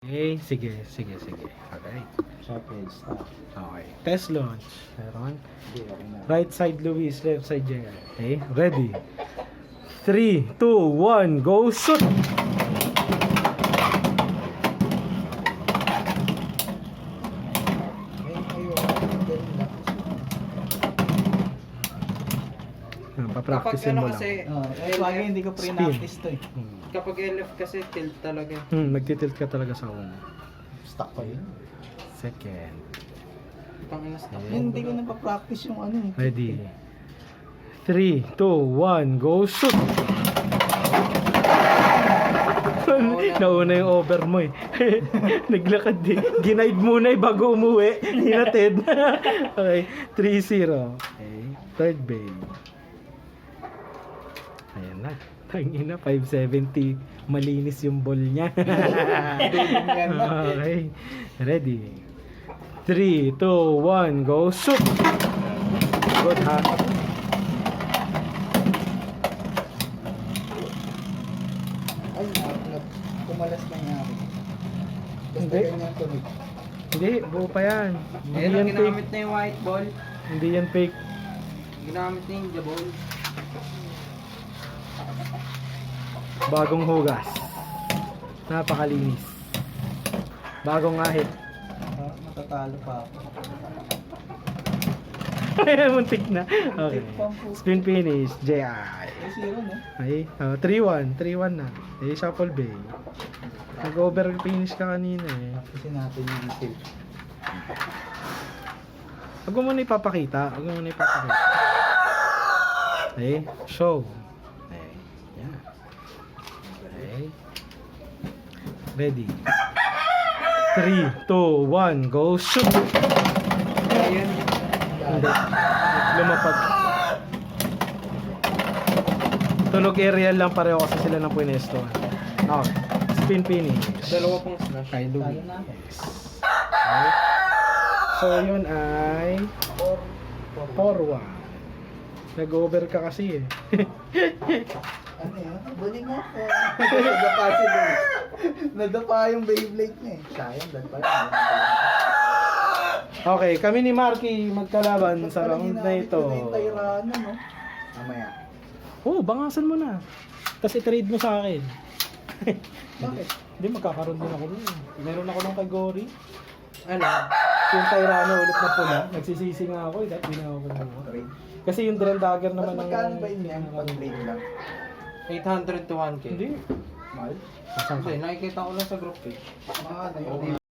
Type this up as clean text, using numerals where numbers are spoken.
Okay, sige. Okay. Okay, stop. Okay. Test launch. Meron. Hindi, okay na. Right side Luis, left side JR. Okay, ready. 3, 2, 1, go shoot! Papracticein mo lang. kasi, Lagi hindi ko pre-practice to eh. kapag LF kasi tilt talaga. Nagtitilt ka talaga sa una. Stuck pa yun. Second. Pangina stop. Okay. Hindi ko napapractice yung ano eh. Ready. 3, 2, 1, go shoot! Nauna yung over mo eh. Naglakad din. Ginaid muna eh bago umuwi. Hinatid. Okay. 3-0. Okay. Third bay. Ayan na. Tangina, 570. Malinis yung ball niya. Okay. Ready. 3, 2, 1, go shoot! Good ha. Ay, kumalas na nga ako. Basta Hindi. ganyan tuloy. Hindi, buo pa yan. Hindi Ayun, yan ginamit fake. na yung white ball. Hindi yan fake. Ginamit na yung ball. Bagong hugas. Napakalinis. Bagong ahit. Matatalo pa ako. Muntik na. Okay. Spin finish. JI. 3-0 no? Ay, 3-1. 3-1 na. Eh, shuffle bay. Nag-over finish ka kanina eh. Kasi natin yung tilt. Huwag mo muna ipapakita. Okay. Show. Okay. Yan. Okay. Ready. 3, 2, 1, go shoot! Ayun. Hindi. Lumapag. Tunog aerial lang pareho kasi sila ng pwesto. Okay. Spin finish. Dalawa pong slash. Kay Talo Louie. na ako. Okay. So yun ay 4-1. Nag-over ka kasi eh. Ano yun? Balik mo ako. Nadapa si Luis. Nadapa yung Beyblade niya eh. Sayang, dad pala. Okay, kami ni Marky magkalaban sa round na ito. Yung Tyrano, no? Mamaya. Oh, bangasan mo na. Tapos i-trade mo sa akin. Bakit? Hindi, magkakaroon din ako nun. Meron ako ng kay Gory. Ano? Yung Tyrano ulit na pula. Nagsisisi nga ako eh. Dahil binawag mo. Trade. Kasi yung Drill Dagger Mas naman magkano ba yun yung pag-blade lang? 800 to 1K. Hindi. Mahal? Asan ka? Kasi nakikita ko lang sa group eh. Ah, na yun.